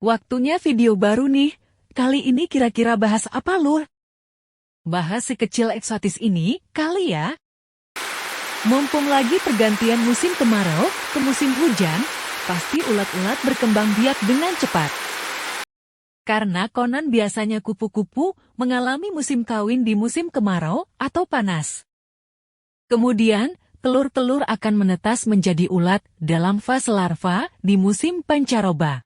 Waktunya video baru nih. Kali ini kira-kira bahas apa Lur? Bahas si kecil eksotis ini kali ya. Mumpung lagi pergantian musim kemarau ke musim hujan, pasti ulat-ulat berkembang biak dengan cepat. Karena konon biasanya kupu-kupu mengalami musim kawin di musim kemarau atau panas. Kemudian, telur-telur akan menetas menjadi ulat dalam fase larva di musim pancaroba.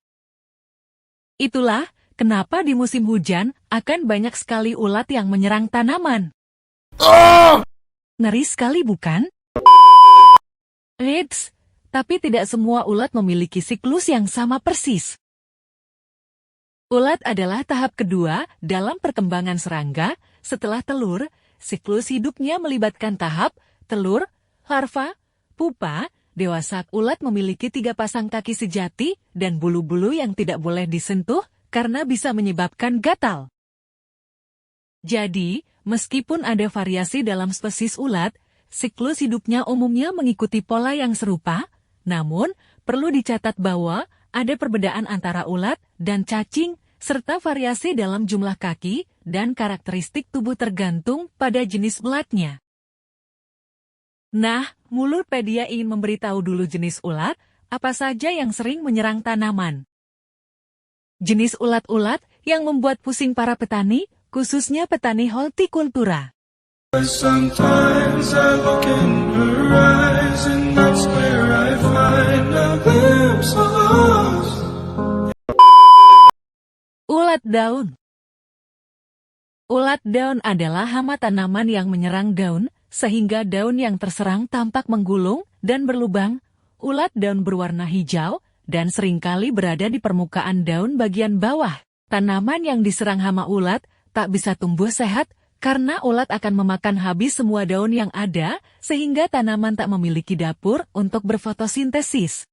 Itulah kenapa di musim hujan akan banyak sekali ulat yang menyerang tanaman. Ngeri sekali bukan? Eits, tapi tidak semua ulat memiliki siklus yang sama persis. Ulat adalah tahap kedua dalam perkembangan serangga. Setelah telur, siklus hidupnya melibatkan tahap telur, larva, pupa. Dewasa ulat memiliki 3 pasang kaki sejati dan bulu-bulu yang tidak boleh disentuh karena bisa menyebabkan gatal. Jadi, meskipun ada variasi dalam spesies ulat, siklus hidupnya umumnya mengikuti pola yang serupa, namun perlu dicatat bahwa ada perbedaan antara ulat dan cacing, serta variasi dalam jumlah kaki dan karakteristik tubuh tergantung pada jenis ulatnya. Nah, Mulutpedia ingin memberitahu dulu jenis ulat, apa saja yang sering menyerang tanaman. Jenis ulat-ulat yang membuat pusing para petani, khususnya petani hortikultura. Sometimes I look in her eyes and that's where I find a glimpse of us. Ulat daun. Ulat daun adalah hama tanaman yang menyerang daun, sehingga daun yang terserang tampak menggulung dan berlubang. Ulat daun berwarna hijau dan seringkali berada di permukaan daun bagian bawah. Tanaman yang diserang hama ulat tak bisa tumbuh sehat, karena ulat akan memakan habis semua daun yang ada, sehingga tanaman tak memiliki dapur untuk berfotosintesis.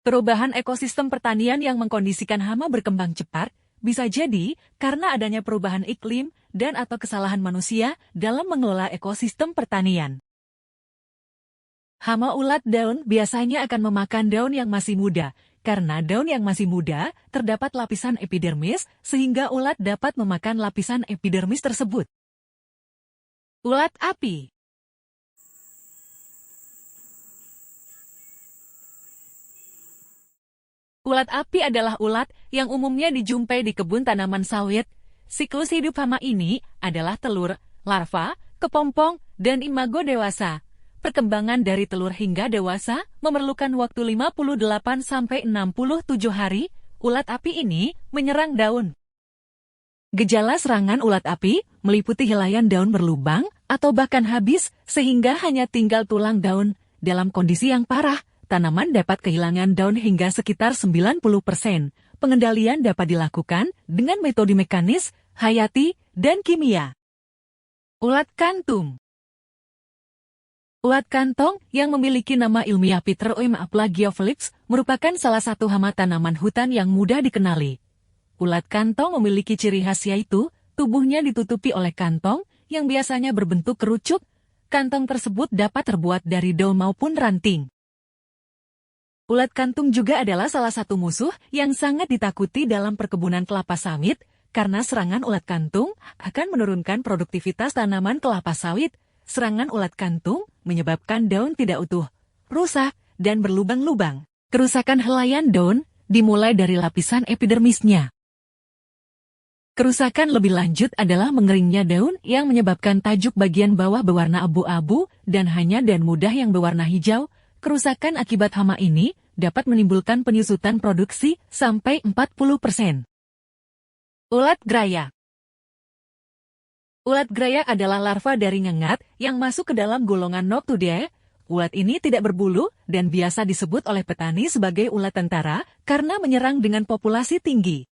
Perubahan ekosistem pertanian yang mengkondisikan hama berkembang cepat, bisa jadi karena adanya perubahan iklim dan atau kesalahan manusia dalam mengelola ekosistem pertanian. Hama ulat daun biasanya akan memakan daun yang masih muda. Karena daun yang masih muda, terdapat lapisan epidermis, sehingga ulat dapat memakan lapisan epidermis tersebut. Ulat api. Ulat api adalah ulat yang umumnya dijumpai di kebun tanaman sawit. Siklus hidup hama ini adalah telur, larva, kepompong, dan imago dewasa. Perkembangan dari telur hingga dewasa memerlukan waktu 58-67 hari. Ulat api ini menyerang daun. Gejala serangan ulat api meliputi helaian daun berlubang atau bahkan habis sehingga hanya tinggal tulang daun. Dalam kondisi yang parah, tanaman dapat kehilangan daun hingga sekitar 90%. Pengendalian dapat dilakukan dengan metode mekanis, hayati, dan kimia. Ulat kantung. Ulat kantong yang memiliki nama ilmiah Pteroima plagiophyllus merupakan salah satu hama tanaman hutan yang mudah dikenali. Ulat kantong memiliki ciri khas yaitu tubuhnya ditutupi oleh kantong yang biasanya berbentuk kerucut. Kantong tersebut dapat terbuat dari daun maupun ranting. Ulat kantung juga adalah salah satu musuh yang sangat ditakuti dalam perkebunan kelapa sawit karena serangan ulat kantung akan menurunkan produktivitas tanaman kelapa sawit. Serangan ulat kantung menyebabkan daun tidak utuh, rusak, dan berlubang-lubang. Kerusakan helaian daun dimulai dari lapisan epidermisnya. Kerusakan lebih lanjut adalah mengeringnya daun yang menyebabkan tajuk bagian bawah berwarna abu-abu dan hanya dan mudah yang berwarna hijau. Kerusakan akibat hama ini dapat menimbulkan penyusutan produksi sampai 40%. Ulat grayak. Ulat grayak adalah larva dari ngengat yang masuk ke dalam golongan Noctuidae. Ulat ini tidak berbulu dan biasa disebut oleh petani sebagai ulat tentara karena menyerang dengan populasi tinggi.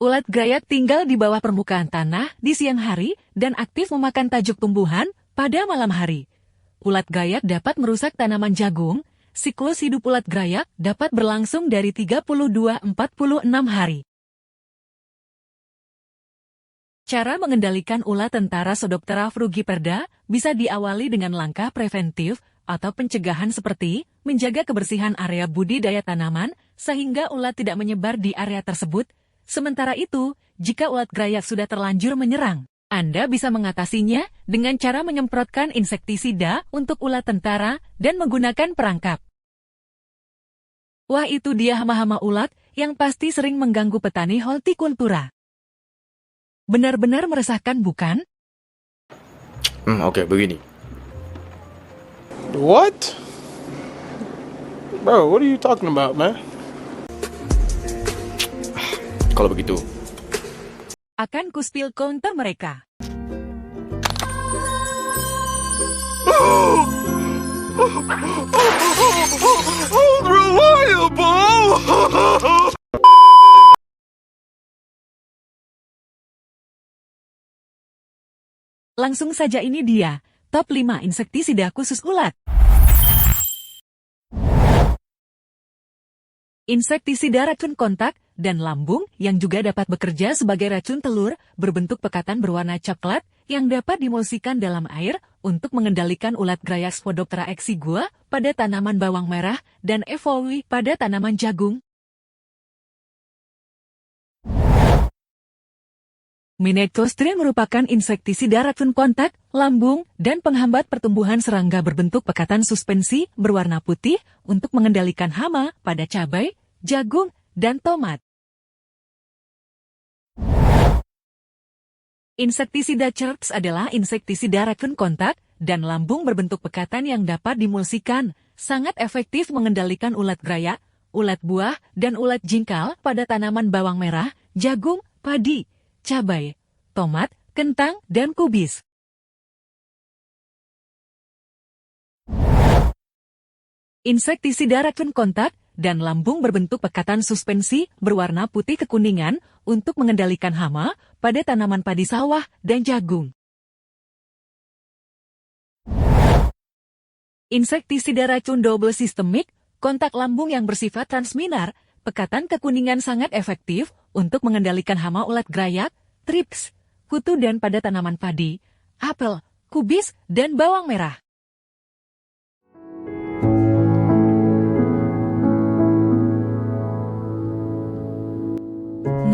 Ulat grayak tinggal di bawah permukaan tanah di siang hari dan aktif memakan tajuk tumbuhan pada malam hari. Ulat grayak dapat merusak tanaman jagung. Siklus hidup ulat grayak dapat berlangsung dari 32-46 hari. Cara mengendalikan ulat tentara Pseudophthora frugiperda bisa diawali dengan langkah preventif. atau pencegahan seperti menjaga kebersihan area budidaya tanaman sehingga ulat tidak menyebar di area tersebut. Sementara itu, jika ulat grayak sudah terlanjur menyerang, Anda bisa mengatasinya dengan cara menyemprotkan insektisida untuk ulat tentara dan menggunakan perangkap. Wah, itu dia hama-hama ulat yang pasti sering mengganggu petani hortikultura. Benar-benar meresahkan, bukan? Oke, begini. What? Bro, what are you talking about, man? Kalau begitu, Akan kuspil counter mereka. Langsung saja, ini dia, top 5 insektisida khusus ulat. Insektisida racun kontak dan lambung yang juga dapat bekerja sebagai racun telur berbentuk pekatan berwarna coklat yang dapat dimulsikan dalam air untuk mengendalikan ulat grayak Spodoptera exigua pada tanaman bawang merah dan E. foui pada tanaman jagung. Minecostrin merupakan insektisida racun kontak, lambung, dan penghambat pertumbuhan serangga berbentuk pekatan suspensi berwarna putih untuk mengendalikan hama pada cabai, jagung, dan tomat. Insektisida CHERPS adalah insektisida racun kontak dan lambung berbentuk pekatan yang dapat dimulsikan, sangat efektif mengendalikan ulat grayak, ulat buah, dan ulat jingkal pada tanaman bawang merah, jagung, padi, cabai, tomat, kentang, dan kubis. Insektisida racun kontak dan lambung berbentuk pekatan suspensi berwarna putih kekuningan untuk mengendalikan hama pada tanaman padi sawah dan jagung. Insektisida racun double sistemik, kontak lambung yang bersifat transminar, pekatan kekuningan sangat efektif untuk mengendalikan hama ulat grayak, trips, kutu dan pada tanaman padi, apel, kubis, dan bawang merah.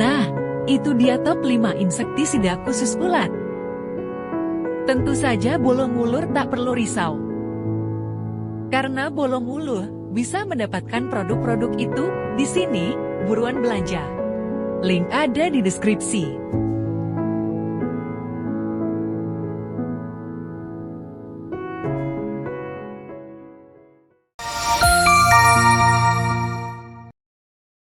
Nah, itu dia top 5 insektisida khusus ulat. Tentu saja bolong ulur tak perlu risau. Karena bolong ulur bisa mendapatkan produk-produk itu di sini, buruan belanja. Link ada di deskripsi.